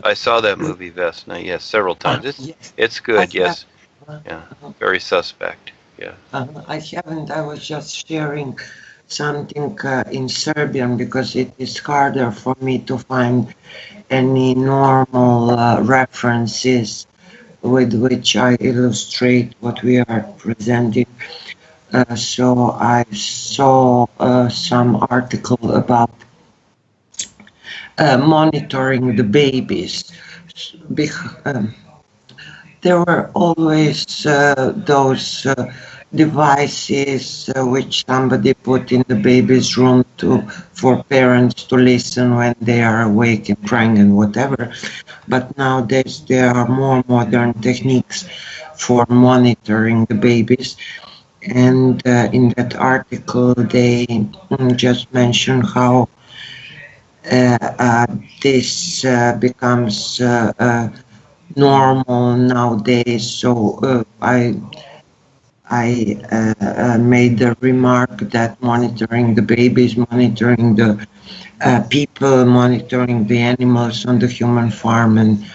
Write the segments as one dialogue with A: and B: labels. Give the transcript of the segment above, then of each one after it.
A: I saw that movie Vesna. Yes, several times.
B: Yes,
A: It's
B: I
A: good.
B: have.
A: Yes. Yeah. Very suspect. Yeah.
B: I haven't. I was just sharing something in Serbian because it is harder for me to find any normal references with which I illustrate what we are presenting. So I saw some article about monitoring the babies. There were always those devices which somebody put in the baby's room to for parents to listen when they are awake and crying and whatever. But nowadays there are more modern techniques for monitoring the babies. And in that article, they just mentioned how this becomes normal nowadays. So I made the remark that monitoring the babies, monitoring the people, monitoring the animals on the human farm, and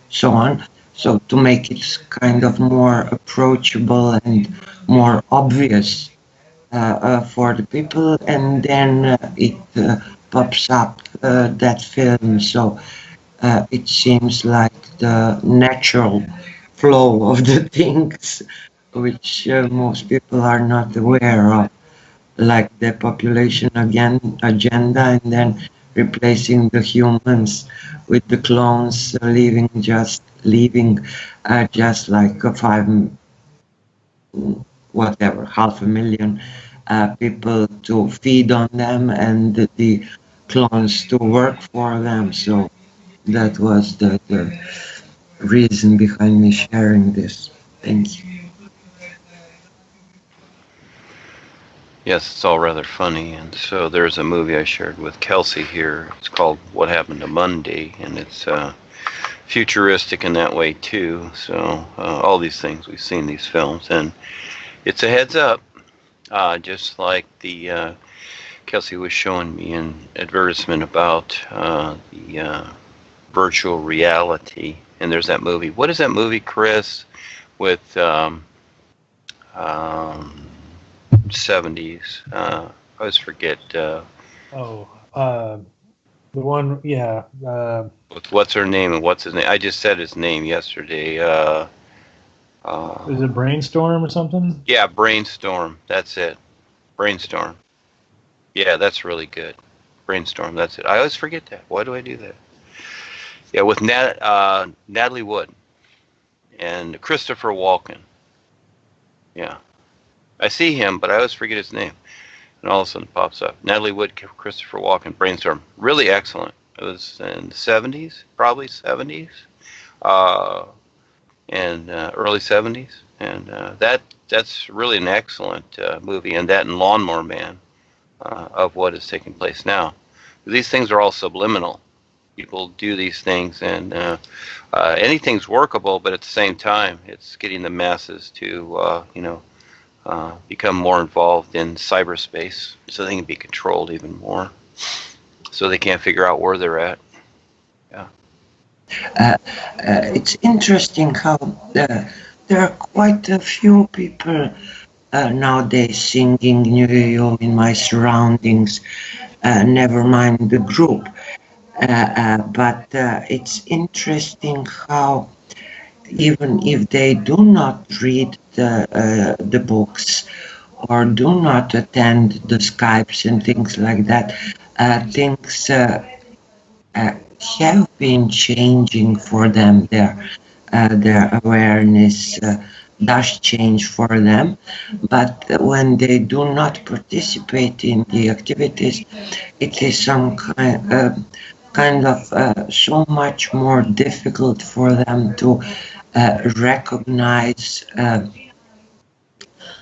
B: so on. So to make it kind of more approachable and more obvious for the people, and then it pops up that film. So it seems like the natural flow of the things which most people are not aware of, like the population again agenda, and then replacing the humans with the clones, leaving just like a whatever, half a million people to feed on them and the clones to work for them. So that was the reason behind me sharing this. Thank you.
A: Yes, it's all rather funny. And so there's a movie I shared with Kelsey here. It's called What Happened to Monday, and it's futuristic in that way too. So all these things we've seen these films, and it's a heads up, just like the Kelsey was showing me an advertisement about the virtual reality. And there's that movie. What is that movie, Chris? With um, 70s. I always forget.
C: Oh, the one, yeah.
A: With what's her name and what's his name? I just said his name yesterday.
C: Is it Brainstorm or something?
A: Yeah, Brainstorm. That's it. Brainstorm. Yeah, that's really good. Brainstorm. That's it. I always forget that. Why do I do that? Yeah, with Natalie Wood and Christopher Walken. Yeah, I see him, but I always forget his name. And all of a sudden it pops up. Natalie Wood, Christopher Walken, Brainstorm. Really excellent. It was in the 70s, probably 70s, and early 70s. And that's really an excellent movie. And that and Lawnmower Man of what is taking place now. These things are all subliminal. People do these things, and anything's workable, but at the same time, it's getting the masses to, become more involved in cyberspace so they can be controlled even more. So they can't figure out where they're at. Yeah.
B: It's interesting how there are quite a few people nowadays singing New You in my surroundings, never mind the group. But it's interesting how even if they do not read the books or do not attend the Skypes and things like that, things have been changing for them. Their awareness does change for them, but when they do not participate in the activities, it is some kind of so much more difficult for them to recognize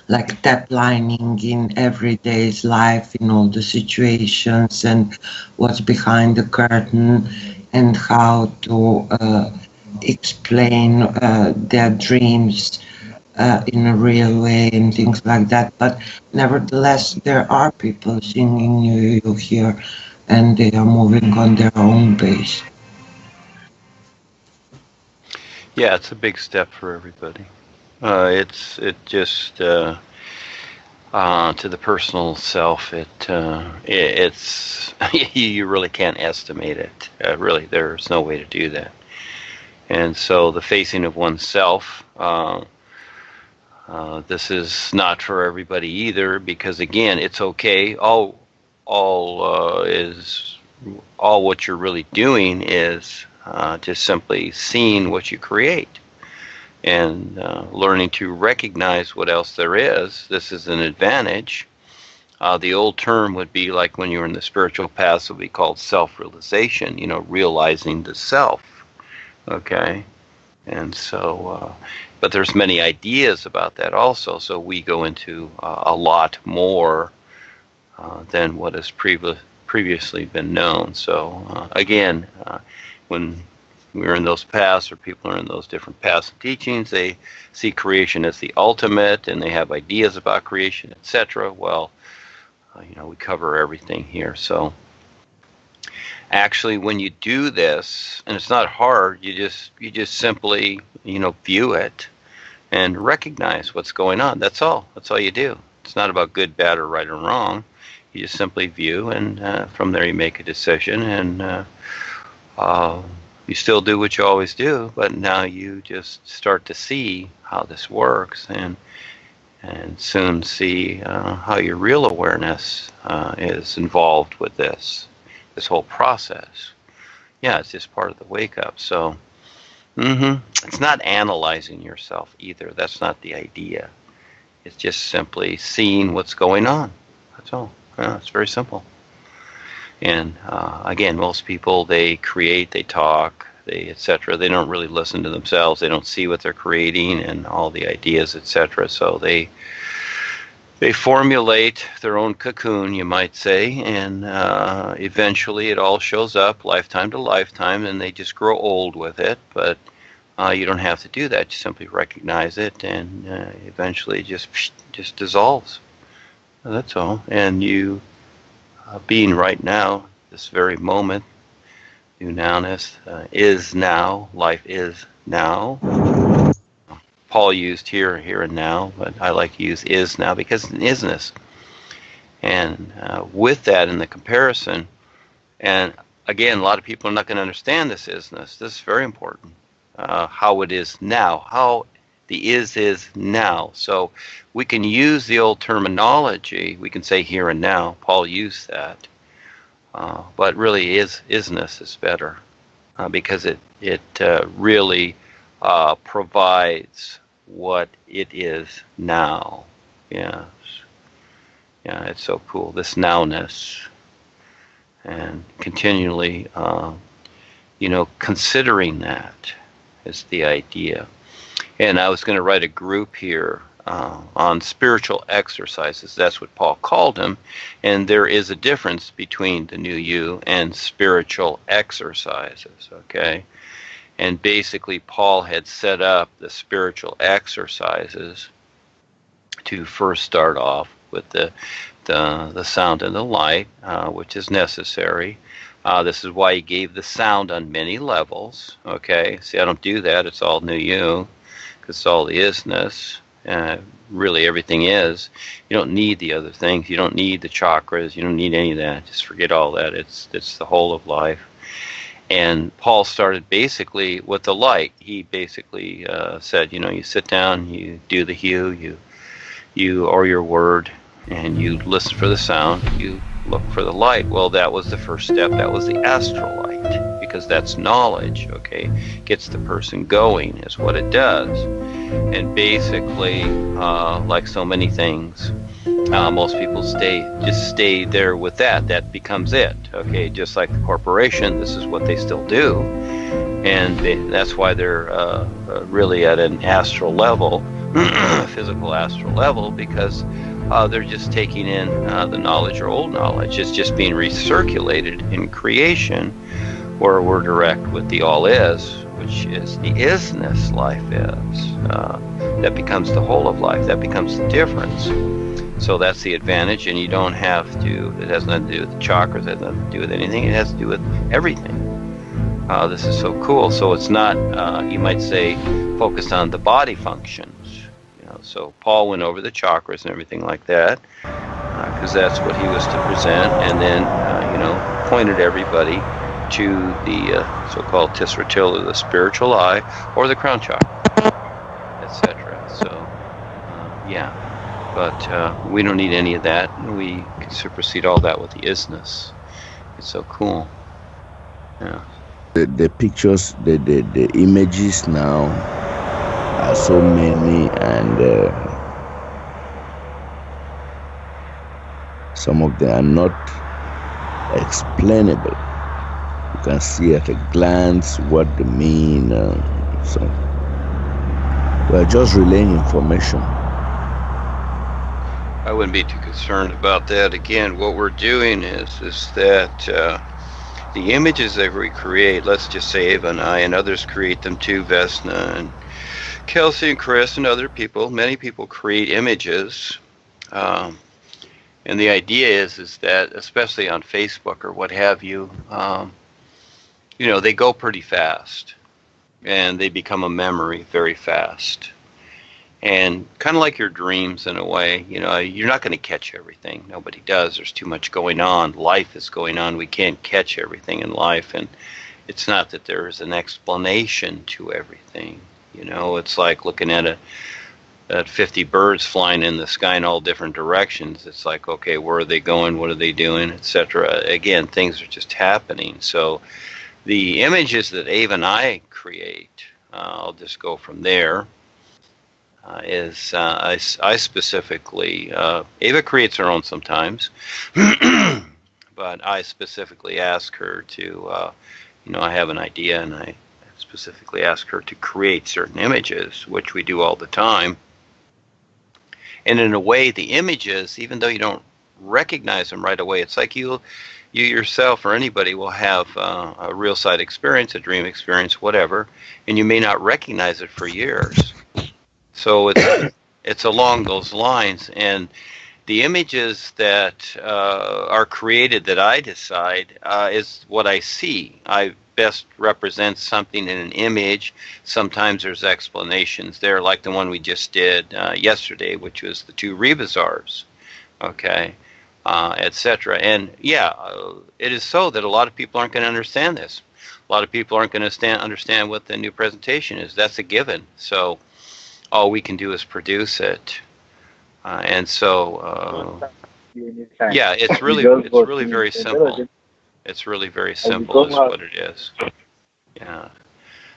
B: like taplining in everyday's life, in all the situations, and what's behind the curtain, and how to explain their dreams in a real way and things like that. But nevertheless, there are people singing New here, and they are moving on their own pace.
A: Yeah, it's a big step for everybody. It just to the personal self. It's you really can't estimate it. Really, there's no way to do that. And so the facing of oneself. This is not for everybody either, because again, it's okay. All what you're really doing is just simply seeing what you create and learning to recognize what else there is. This is an advantage. The old term would be like when you were in the spiritual path, would be called self-realization. Realizing the self. Okay. And so, but there's many ideas about that also. So we go into a lot more than what has previously been known. So again, when we're in those paths, or people are in those different paths and teachings, they see creation as the ultimate, and they have ideas about creation, etc. Well, we cover everything here. So actually, when you do this, and it's not hard, you just simply view it and recognize what's going on. That's all you do. It's not about good, bad, or right or wrong. You just simply view, and from there you make a decision, and you still do what you always do, but now you just start to see how this works, and soon see how your real awareness is involved with this whole process. Yeah, it's just part of the wake up. So it's not analyzing yourself either. That's not the idea. It's just simply seeing what's going on. That's all. Yeah, it's very simple. And again, most people, they create, they talk, etc. They don't really listen to themselves. They don't see what they're creating and all the ideas, etc. So they formulate their own cocoon, you might say, and eventually it all shows up lifetime to lifetime, and they just grow old with it. But you don't have to do that. You simply recognize it, and eventually just dissolves. That's all. And you, being right now, this very moment, new nowness, is now, life is now. Paul used here and now, but I like to use is now because it's an isness. And with that in the comparison, and again, a lot of people are not going to understand this isness. This is very important. How it is now, how the is now. So we can use the old terminology. We can say here and now. Paul used that. But really isness is better because it really provides what it is now. Yes. Yeah, it's so cool, this nowness, and continually considering that is the idea. And I was going to write a group here on spiritual exercises. That's what Paul called them. And there is a difference between the new you and spiritual exercises, okay? And basically, Paul had set up the spiritual exercises to first start off with the sound and the light, which is necessary. This is why he gave the sound on many levels. Okay, see, I don't do that. It's all new you, because it's all the isness. Really, everything is. You don't need the other things. You don't need the chakras. You don't need any of that. Just forget all that. It's the whole of life. And Paul started basically with the light. He basically said, you sit down, you do the hue, you or your word, and you listen for the sound, you look for the light. Well, that was the first step. That was the astral light, because that's knowledge, okay? Gets the person going is what it does. And basically, like so many things, most people stay there with that. That becomes it, okay? Just like the corporation, this is what they still do. And that's why they're really at an astral level, physical astral level, because they're just taking in the knowledge or old knowledge. It's just being recirculated in creation, where we're direct with the all is, which is the isness life is. That becomes the whole of life. That becomes the difference. So that's the advantage, and you don't have to, it has nothing to do with the chakras, it has nothing to do with anything, it has to do with everything. this is so cool. So it's not, you might say, focused on the body functions. So Paul went over the chakras and everything like that, because that's what he was to present, and then pointed everybody to the so-called tisratil, or the spiritual eye, or the crown chakra, etc. So yeah, but we don't need any of that. We can supersede all that with the isness. It's so cool. Yeah.
D: The pictures, the images now are so many, and some of them are not explainable. You can see at a glance what they mean. So we're just relaying information.
A: I wouldn't be too concerned about that. Again, what we're doing is that the images that we create, let's just say Ava and I and others create them too, Vesna and Kelsey and Chris and other people, many people create images. And the idea is that, especially on Facebook or what have you, they go pretty fast and they become a memory very fast. And kind of like your dreams in a way, you're not going to catch everything. Nobody does. There's too much going on. Life is going on. We can't catch everything in life. And it's not that there is an explanation to everything. It's like looking at 50 birds flying in the sky in all different directions. It's like, okay, where are they going? What are they doing? Etc. Again, things are just happening. So the images that Ava and I create, I'll just go from there. I specifically, Ava creates her own sometimes, but I specifically ask her to, I have an idea and I specifically ask her to create certain images, which we do all the time. And in a way, the images, even though you don't recognize them right away, it's like you yourself or anybody will have a real side experience, a dream experience, whatever, and you may not recognize it for years. So it's along those lines, and the images that are created that I decide is what I see. I best represent something in an image. Sometimes there's explanations there, like the one we just did yesterday, which was the two Rebazars, okay, etc. And yeah, it is so that a lot of people aren't going to understand this. A lot of people aren't going to understand what the new presentation is. That's a given. So all we can do is produce it, and so yeah, it's really very simple. It's really very simple is what it is. Yeah.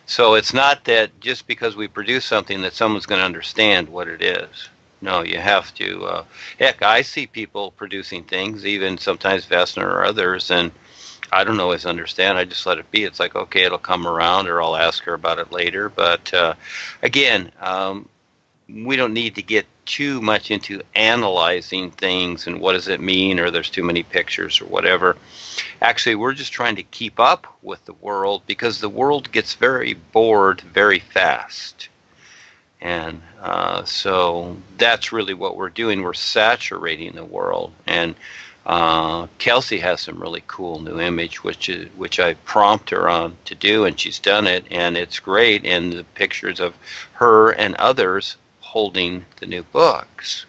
A: So it's not that just because we produce something that someone's going to understand what it is. No, you have to. Heck, I see people producing things, even sometimes Vesna or others, and I don't always understand. I just let it be. It's like, okay, it'll come around, or I'll ask her about it later. But again, we don't need to get too much into analyzing things and what does it mean, or there's too many pictures or whatever. Actually, we're just trying to keep up with the world, because the world gets very bored very fast. And so that's really what we're doing. We're saturating the world. And Kelsey has some really cool new image, which I prompt her on to do, and she's done it, and it's great. And the pictures of her and others holding the new books,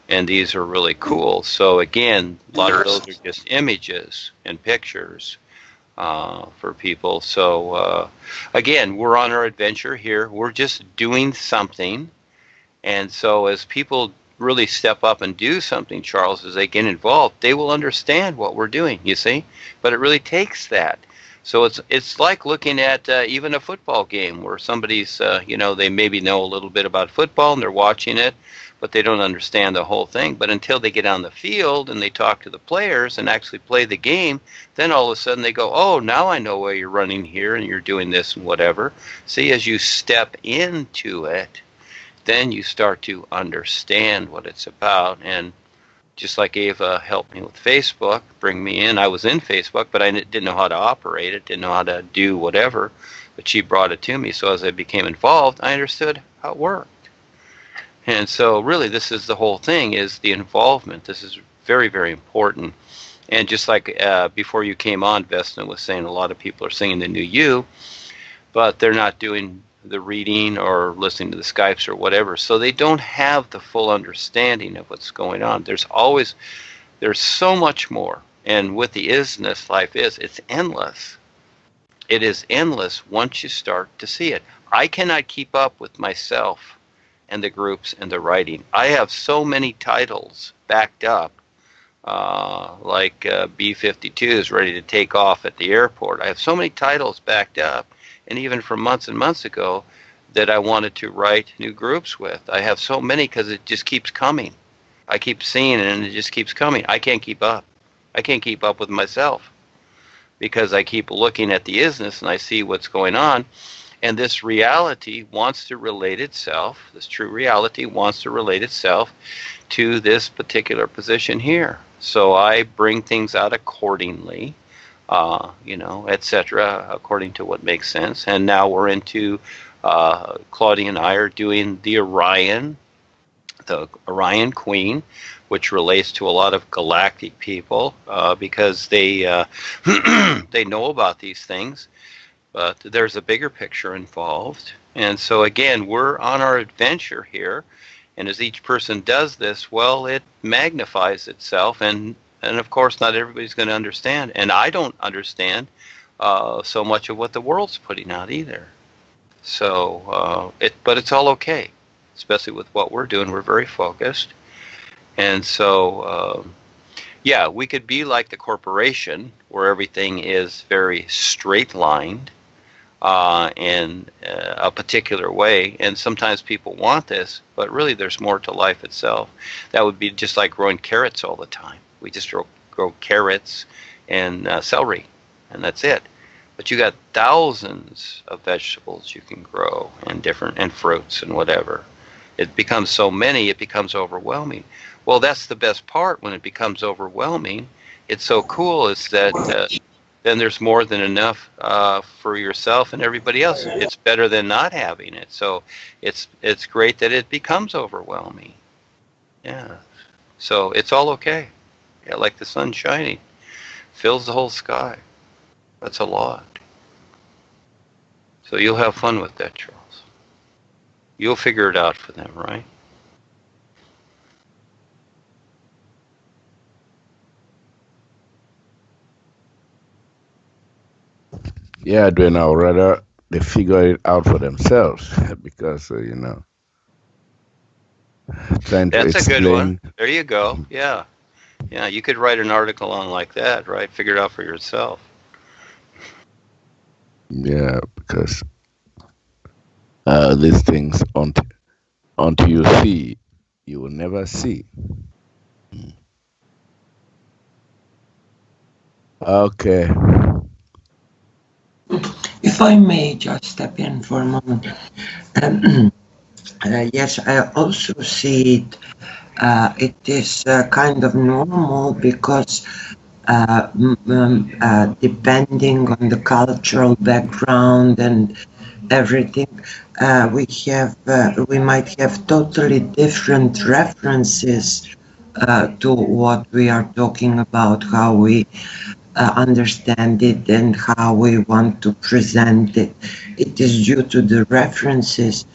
A: and these are really cool. So again, a lot of those are just images and pictures for people. So again, we're on our adventure here. We're just doing something, and so as people really step up and do something, Charles, as they get involved, they will understand what we're doing, you see. But it really takes that. So it's like looking at even a football game where somebody's, they maybe know a little bit about football and they're watching it, but they don't understand the whole thing. But until they get on the field and they talk to the players and actually play the game, then all of a sudden they go, oh, now I know why you're running here and you're doing this and whatever. See, as you step into it, then you start to understand what it's about. And just like Ava helped me with Facebook, bring me in. I was in Facebook, but I didn't know how to operate it, didn't know how to do whatever, but she brought it to me. So as I became involved, I understood how it worked. And so really this is the whole thing, is the involvement. This is very, very important. And just like before you came on, Vesna was saying a lot of people are singing the new you, but they're not doing the reading or listening to the Skypes or whatever. So they don't have the full understanding of what's going on. There's so much more. And with the isness, life is, it's endless. It is endless once you start to see it. I cannot keep up with myself and the groups and the writing. I have so many titles backed up, like B-52 is ready to take off at the airport. I have so many titles backed up, and even from months and months ago, that I wanted to write new groups with. I have so many because it just keeps coming. I keep seeing it, and it just keeps coming. I can't keep up. I can't keep up with myself because I keep looking at the isness and I see what's going on. And this reality wants to relate itself, this true reality wants to relate itself to this particular position here. So I bring things out accordingly, etc., according to what makes sense. And now we're into, Claudia and I are doing the Orion Queen, which relates to a lot of galactic people because they they know about these things, but there's a bigger picture involved. And so again, we're on our adventure here, and as each person does this, well, it magnifies itself, and of course not everybody's going to understand, and I don't understand so much of what the world's putting out either. So but it's all okay, especially with what we're doing. We're very focused. And so, yeah, we could be like the corporation where everything is very straight-lined in a particular way. And sometimes people want this, but really there's more to life itself. That would be just like growing carrots all the time. We just grow carrots and celery, and that's it. But you got thousands of vegetables you can grow, and fruits and whatever. It becomes so many, it becomes overwhelming. Well, that's the best part when it becomes overwhelming. It's so cool is that then there's more than enough for yourself and everybody else. It's better than not having it. So it's great that it becomes overwhelming. Yeah. So it's all okay. Yeah, like the sun shining. Fills the whole sky. That's a lot. So you'll have fun with that, Charles. You'll figure it out for them, right?
D: Yeah, Dwayne, I would rather they figure it out for themselves because, trying to
A: That's
D: explain.
A: a good one. There you go. Yeah. Yeah, you could write an article on like that, right? Figure it out for yourself.
D: Yeah, because these things, until you see, you will never see. Okay.
B: If I may just step in for a moment. Yes, I also see it. It is kind of normal because depending on the cultural background and everything, we might have totally different references to what we are talking about, how we understand it and how we want to present it. It is due to the references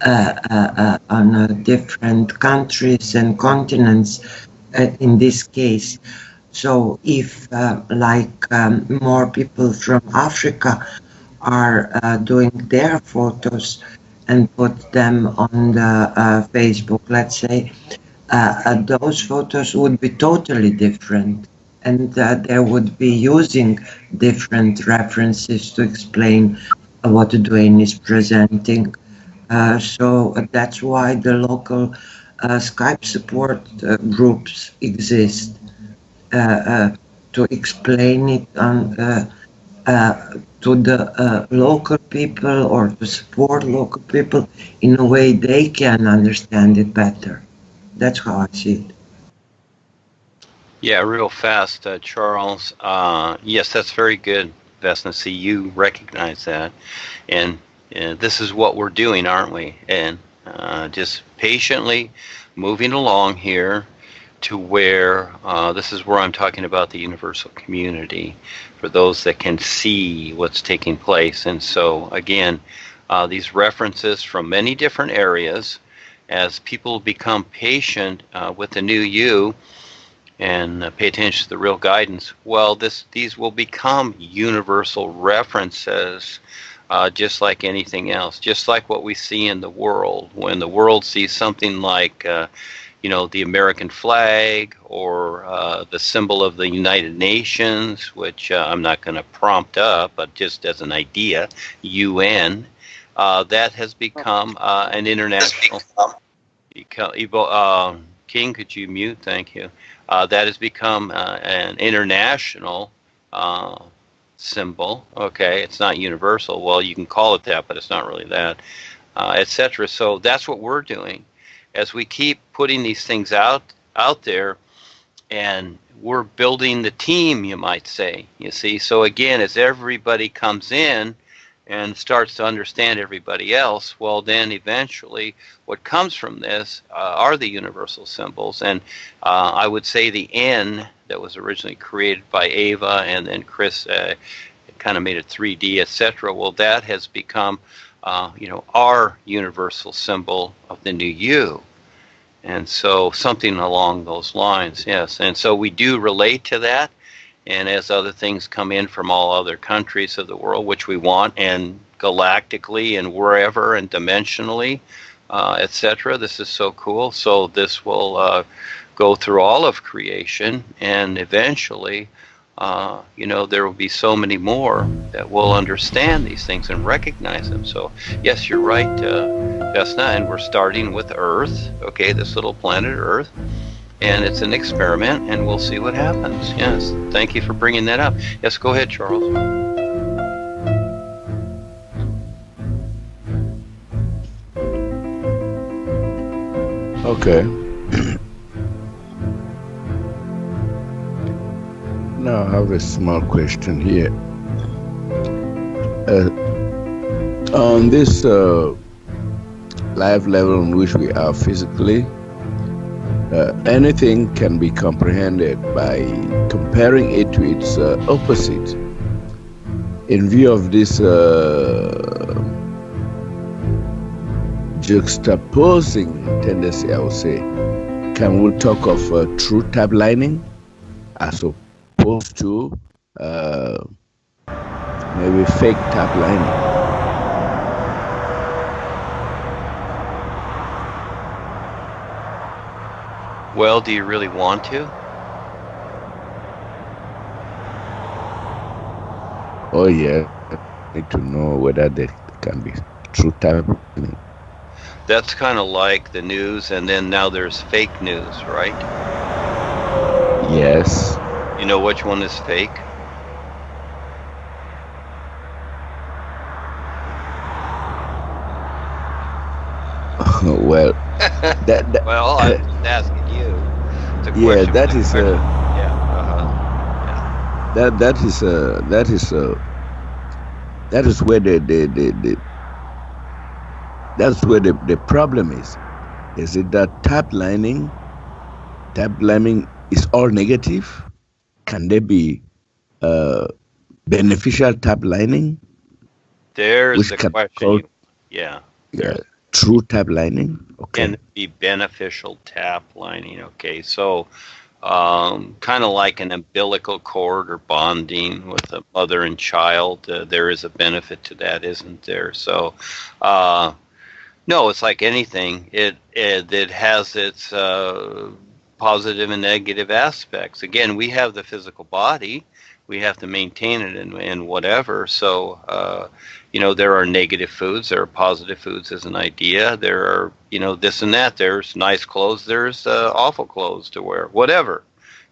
B: on different countries and continents in this case. So if more people from Africa are doing their photos and put them on the Facebook, let's say, those photos would be totally different. And they would be using different references to explain what Duane is presenting. So that's why the local Skype support groups exist, to explain it to the local people or to support local people in a way they can understand it better. That's how I see it.
A: Yeah, real fast, Charles. Yes, that's very good, Vesna. See, you recognize that. And this is what we're doing, aren't we? And just patiently moving along here. to where this is where I'm talking about the universal community for those that can see what's taking place. And so, again, these references from many different areas, as people become patient with the new you and pay attention to the real guidance, well, these will become universal references, just like anything else, just like what we see in the world. When the world sees something like the American flag or the symbol of the United Nations, which I'm not going to prompt up, but just as an idea, UN, that has become an international. King, could you mute? Thank you. That has become an international symbol. Okay, it's not universal. Well, you can call it that, but it's not really that, etc. So that's what we're doing. As we keep putting these things out there, and we're building the team, you might say, you see. So again, as everybody comes in and starts to understand everybody else, well, then eventually what comes from this are the universal symbols. And I would say the N that was originally created by Ava, and then Chris kind of made it 3D, etc. Well, that has become our universal symbol of the new you. And so something along those lines, yes. And so we do relate to that. And as other things come in from all other countries of the world, which we want, and galactically and wherever and dimensionally, etc., this is so cool. So this will go through all of creation, and eventually there will be so many more that will understand these things and recognize them. So, yes, you're right, Vesna, and we're starting with Earth, okay, this little planet Earth, and it's an experiment, and we'll see what happens. Yes, thank you for bringing that up. Yes, go ahead, Charles.
D: Okay. Now I have a small question here. On this life level on which we are physically, anything can be comprehended by comparing it to its opposite. In view of this juxtaposing tendency, I would say, can we talk of true taplining as opposed to maybe fake taplining?
A: Well, do you really want to?
D: Oh yeah, I need to know whether there can be true taplining.
A: That's kind of like the news, and then now there's fake news, right?
D: Yes.
A: You know which one is fake?
D: Well,
A: well, I'm just asking you. It's a
D: yeah,
A: question.
D: that is that is where the problem is. Is it that taplining is all negative? Can there be beneficial taplining?
A: There's the question. Yeah.
D: True taplining. Okay.
A: Can it be beneficial taplining? Okay, so kind of like an umbilical cord or bonding with a mother and child, there is a benefit to that, isn't there? So, no, it's like anything. It has its positive and negative aspects. Again, we have the physical body. We have to maintain it and whatever. So, there are negative foods. There are positive foods as an idea. There are, this and that. There's nice clothes. There's awful clothes to wear. Whatever,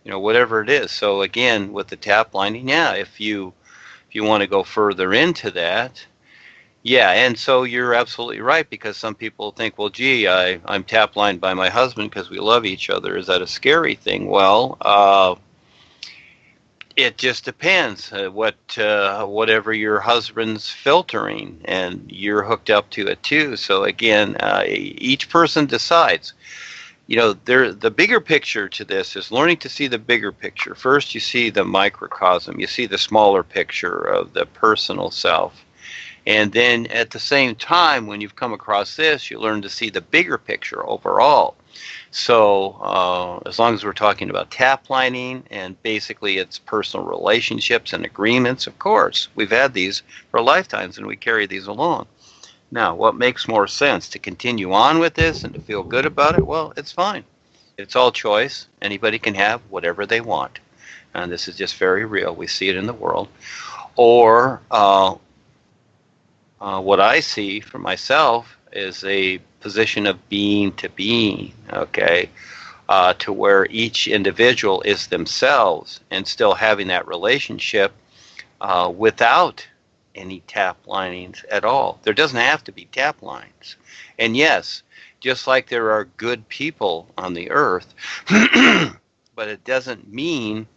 A: whatever it is. So again, with the taplining, if you want to go further into that, and so you're absolutely right, because some people think, well, gee, I'm taplined by my husband because we love each other. Is that a scary thing? Well, it just depends whatever your husband's filtering, and you're hooked up to it too. So again, each person decides. the bigger picture to this is learning to see the bigger picture. First, you see the microcosm. You see the smaller picture of the personal self. And then at the same time, when you've come across this, you learn to see the bigger picture overall. So as long as we're talking about taplining, and basically it's personal relationships and agreements, of course, we've had these for lifetimes and we carry these along. Now, what makes more sense? To continue on with this and to feel good about it? Well, it's fine. It's all choice. Anybody can have whatever they want. And this is just very real. We see it in the world. Or what I see for myself is a position of being to being, okay, to where each individual is themselves and still having that relationship without any tap linings at all. There doesn't have to be tap lines. And yes, just like there are good people on the earth, but it doesn't mean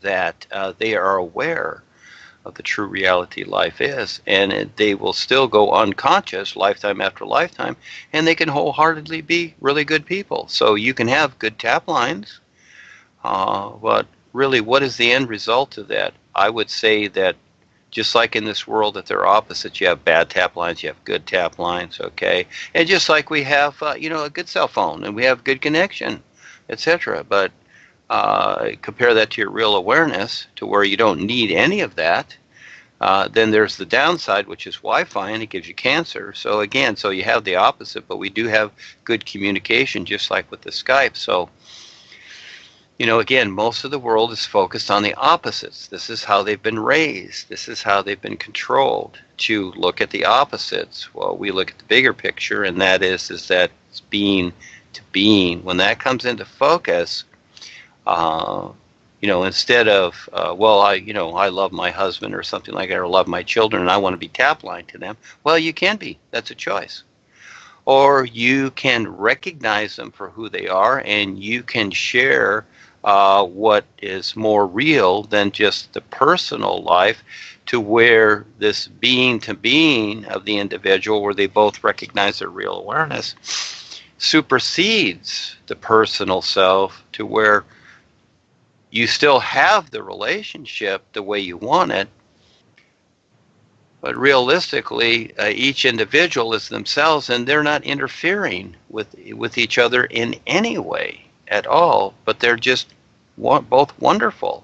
A: that they are aware of the true reality life is, and they will still go unconscious lifetime after lifetime, and they can wholeheartedly be really good people. So you can have good tap lines, but really, what is the end result of that? I would say that just like in this world that they're opposites, you have bad tap lines, you have good tap lines, okay? And just like we have, a good cell phone, and we have good connection, etc. But compare that to your real awareness, to where you don't need any of that. Then there's the downside, which is Wi-Fi, and it gives you cancer. So again, so you have the opposite, but we do have good communication, just like with the Skype. So, again, most of the world is focused on the opposites. This is how they've been raised. This is how they've been controlled, to look at the opposites. Well, we look at the bigger picture, and that is that it's being to being. When that comes into focus, instead of, I love my husband or something like that, or love my children and I want to be tap-lined to them. Well, you can be. That's a choice. Or you can recognize them for who they are, and you can share what is more real than just the personal life, to where this being to being of the individual, where they both recognize their real awareness, supersedes the personal self, to where you still have the relationship the way you want it, but realistically, each individual is themselves, and they're not interfering with each other in any way at all, but they're just both wonderful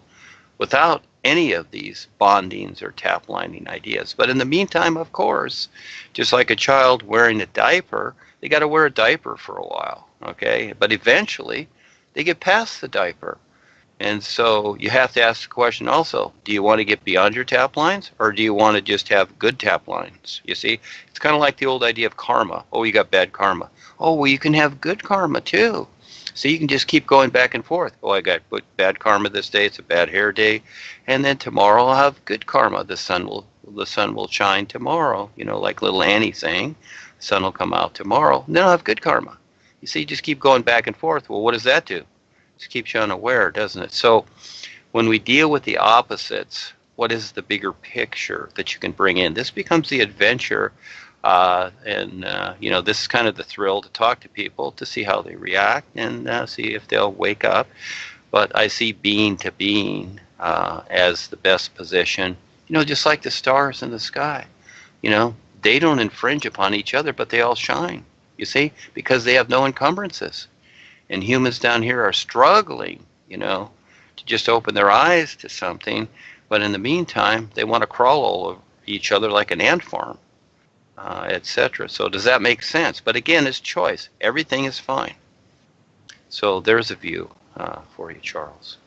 A: without any of these bondings or tap-lining ideas. But in the meantime, of course, just like a child wearing a diaper, they got to wear a diaper for a while, okay? But eventually, they get past the diaper. And so you have to ask the question also, do you want to get beyond your tap lines, or do you want to just have good tap lines? You see, it's kind of like the old idea of karma. Oh, you got bad karma. Oh, well, you can have good karma too. So you can just keep going back and forth. Oh, I got bad karma this day. It's a bad hair day. And then tomorrow I'll have good karma. The sun will shine tomorrow. Like little Annie saying, the sun will come out tomorrow. And then I'll have good karma. You see, just keep going back and forth. Well, what does that do? Just keeps you unaware, doesn't it? So when we deal with the opposites, what is the bigger picture that you can bring in? This becomes the adventure, and this is kind of the thrill to talk to people, to see how they react and see if they'll wake up. But I see being to being as the best position, just like the stars in the sky. They don't infringe upon each other, but they all shine, you see, because they have no encumbrances. And humans down here are struggling, to just open their eyes to something. But in the meantime, they want to crawl all over each other like an ant farm, etc. So does that make sense? But again, it's choice. Everything is fine. So there's a view for you, Charles.